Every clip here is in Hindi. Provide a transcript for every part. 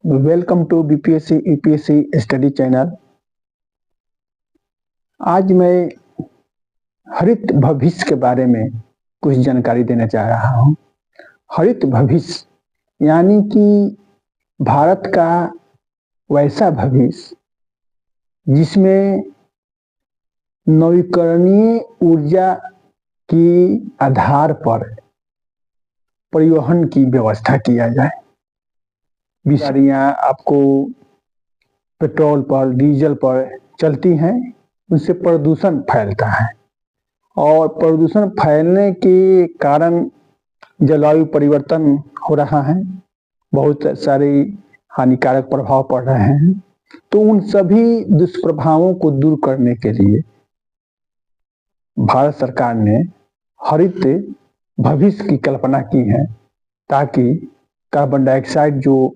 Welcome to BPSC UPSC study channel. आज मैं हरित भविष्य के बारे में कुछ जानकारी देना चाह रहा हूँ। हरित भविष्य यानी कि भारत का वैसा भविष्य जिसमें नवीकरणीय ऊर्जा की आधार पर परिवहन की व्यवस्था किया जाए। गाड़ियाँ आपको पेट्रोल पर डीजल पर चलती हैं, उससे प्रदूषण फैलता है और प्रदूषण फैलने के कारण जलवायु परिवर्तन हो रहा है, बहुत सारे हानिकारक प्रभाव पड़ रहे हैं। तो उन सभी दुष्प्रभावों को दूर करने के लिए भारत सरकार ने हरित भविष्य की कल्पना की है, ताकि कार्बन डाइऑक्साइड जो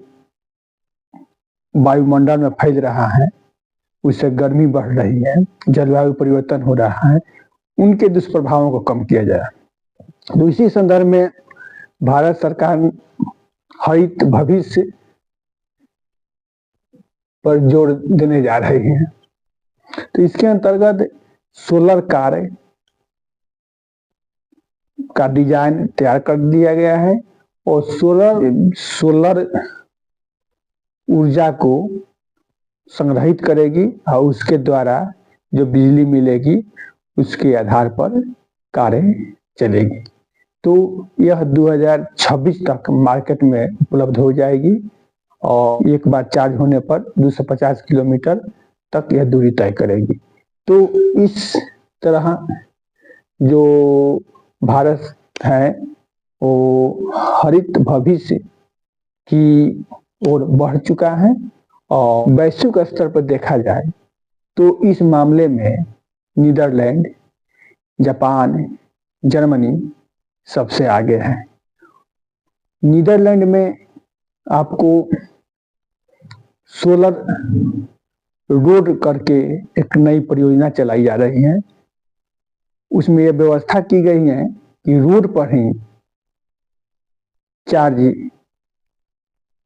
वायुमंडल में फैल रहा है, उससे गर्मी बढ़ रही है, जलवायु परिवर्तन हो रहा है, उनके दुष्प्रभावों को कम किया जाए। तो इसी संदर्भ में भारत सरकार हरित भविष्य पर जोर देने जा रही है। तो इसके अंतर्गत सोलर कार का डिजाइन तैयार कर दिया गया है और सोलर ऊर्जा को संग्रहित करेगी और उसके द्वारा जो बिजली मिलेगी उसके आधार पर कारें चलेगी। तो यह 2026 तक मार्केट में उपलब्ध हो जाएगी और एक बार चार्ज होने पर 250 किलोमीटर तक यह दूरी तय करेगी। तो इस तरह जो भारत है वो हरित भविष्य की ओर बढ़ चुका है और वैश्विक स्तर पर देखा जाए तो इस मामले में नीदरलैंड, जापान, जर्मनी सबसे आगे है। नीदरलैंड में आपको सोलर रोड करके एक नई परियोजना चलाई जा रही है। उसमें यह व्यवस्था की गई है कि रोड पर ही चार्ज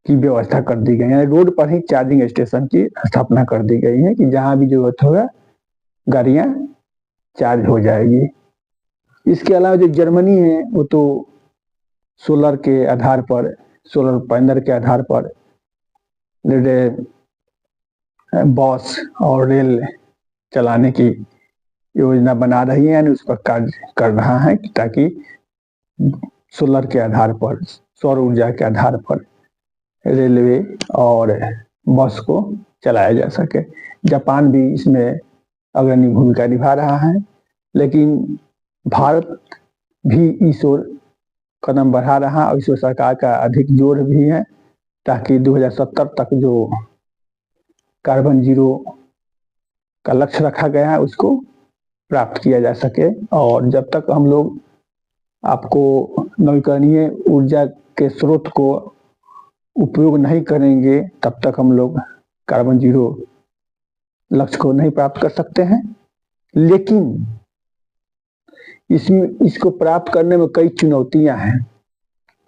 की व्यवस्था कर दी गई है, रोड पर ही चार्जिंग स्टेशन की स्थापना कर दी गई है कि जहां भी जरूरत होगा गाड़ियां चार्ज हो जाएगी। इसके अलावा जो जर्मनी है वो तो सोलर के आधार पर, सोलर पैनल के आधार पर बस और रेल चलाने की योजना बना रही है, यानी उस पर कार्य कर रहा है ताकि सोलर के आधार पर, सौर ऊर्जा के आधार पर रेलवे और बस को चलाया जा सके। जापान भी इसमें अग्रणी भूमिका निभा रहा है, लेकिन भारत भी इस ओर कदम बढ़ा रहा और इस ओर सरकार का अधिक जोर भी है ताकि 2070 तक जो कार्बन जीरो का लक्ष्य रखा गया है उसको प्राप्त किया जा सके। और जब तक हम लोग आपको नवीकरणीय ऊर्जा के स्रोत को उपयोग नहीं करेंगे तब तक हम लोग कार्बन जीरो लक्ष्य को नहीं प्राप्त कर सकते हैं। लेकिन इसको प्राप्त करने में कई चुनौतियां हैं,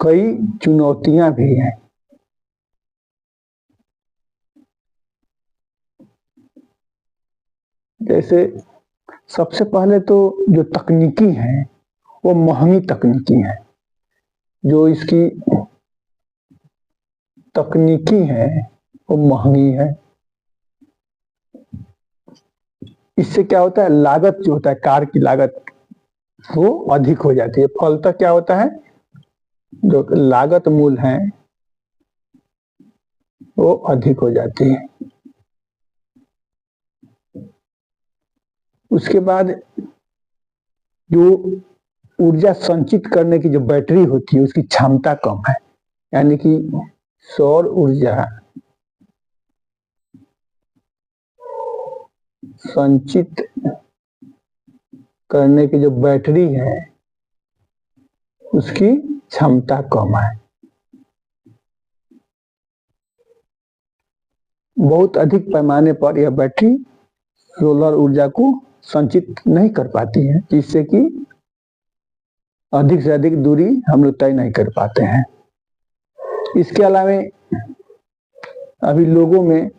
कई चुनौतियां भी हैं। जैसे सबसे पहले तो जो तकनीकी है वो महंगी तकनीकी है। जो इसकी तकनीकी है वो महंगी है। इससे क्या होता है, लागत जो होता है, कार की लागत वो अधिक हो जाती है। फलतः क्या होता है, जो लागत मूल है वो अधिक हो जाती है। उसके बाद जो ऊर्जा संचित करने की जो बैटरी होती है उसकी क्षमता कम है, यानी कि सौर ऊर्जा संचित करने की जो बैटरी है उसकी क्षमता कम है। बहुत अधिक पैमाने पर यह बैटरी सोलर ऊर्जा को संचित नहीं कर पाती है, जिससे कि अधिक से अधिक दूरी हम लोग तय नहीं कर पाते हैं। इसके अलावा अभी लोगों में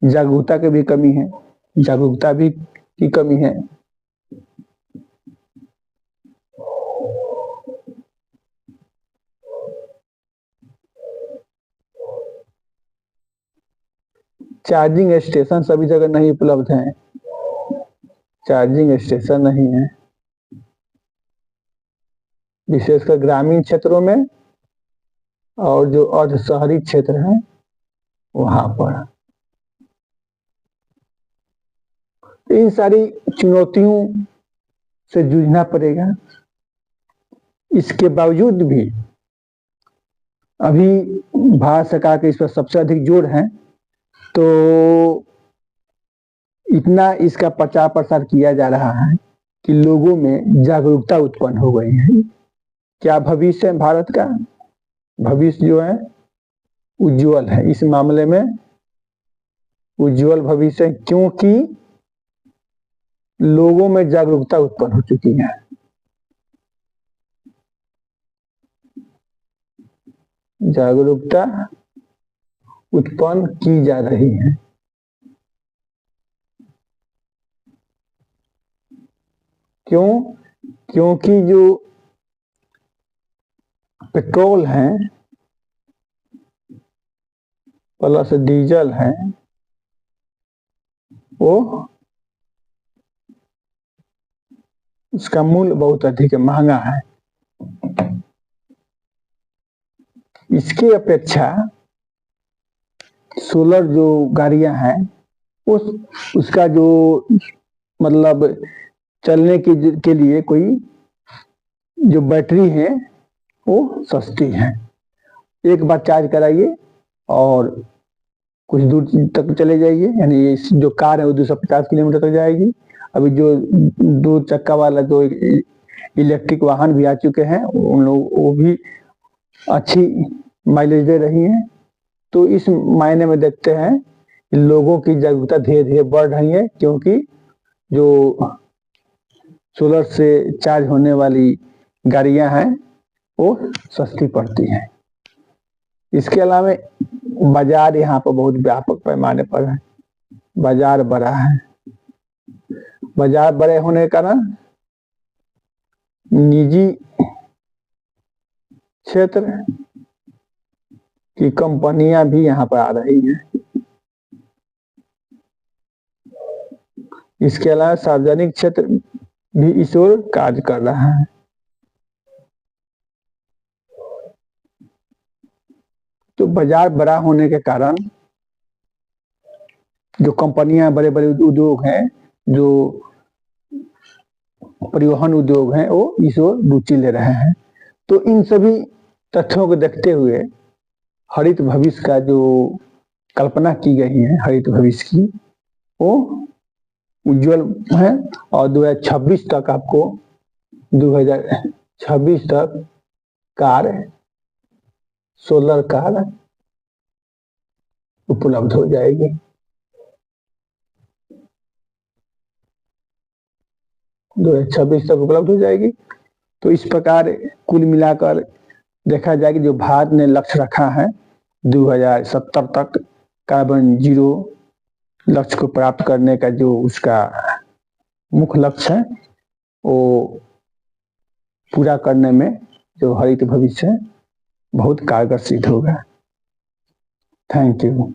जागरूकता की भी कमी है, जागरूकता भी की कमी है। चार्जिंग स्टेशन सभी जगह नहीं उपलब्ध हैं, चार्जिंग स्टेशन नहीं है, विशेषकर ग्रामीण क्षेत्रों में और जो अर्ध शहरी क्षेत्र हैं वहां पर। इन सारी चुनौतियों से जूझना पड़ेगा। इसके बावजूद भी अभी भारत सरकार के इस पर सबसे अधिक जोर है, तो इतना इसका प्रचार प्रसार किया जा रहा है कि लोगों में जागरूकता उत्पन्न हो गई है। क्या भविष्य है भारत का? भविष्य जो है उज्जवल है, इस मामले में उज्जवल भविष्य है, क्योंकि लोगों में जागरूकता उत्पन्न हो चुकी है। जागरूकता उत्पन्न की जा रही है। क्यों? क्योंकि जो पेट्रोल है प्लस डीजल है वो उसका मूल्य बहुत अधिक महंगा है। इसके अपेक्षा सोलर जो गाड़ियां हैं उसका जो मतलब चलने के लिए कोई जो बैटरी है वो सस्ती है। एक बार चार्ज कराइए और कुछ दूर तक चले जाइए, यानी जो कार है वो 250 किलोमीटर तक जाएगी। अभी जो 2 चक्का वाला जो इलेक्ट्रिक वाहन भी आ चुके हैं उन लोग वो भी अच्छी माइलेज दे रही हैं। तो इस मायने में देखते हैं लोगों की जागरूकता धीरे धीरे बढ़ रही है, क्योंकि जो सोलर से चार्ज होने वाली गाड़ियां हैं वो सस्ती पड़ती हैं। इसके अलावा बाजार यहाँ पर बहुत व्यापक पैमाने पर है, बाजार बड़ा है। बाजार बड़े होने के कारण निजी क्षेत्र की कंपनियां भी यहाँ पर आ रही हैं। इसके अलावा सार्वजनिक क्षेत्र भी इस ओर कार्य कर रहा है। तो बाजार बड़ा होने के कारण जो कंपनियां, बड़े बड़े उद्योग हैं, जो परिवहन उद्योग हैं, वो इस ओर रुचि ले रहे हैं। तो इन सभी तथ्यों को देखते हुए हरित भविष्य का जो कल्पना की गई है हरित भविष्य की, वो उज्जवल है। और 2026 तक आपको 2026 तक कार, सोलर कार उपलब्ध हो जाएगी। 2026 तक उपलब्ध हो जाएगी। तो इस प्रकार कुल मिलाकर देखा जाए कि जो भारत ने लक्ष्य रखा है 2070 तक कार्बन जीरो लक्ष्य को प्राप्त करने का, जो उसका मुख्य लक्ष्य है वो पूरा करने में जो हरित भविष्य है बहुत कारगर सिद्ध होगा। Thank you.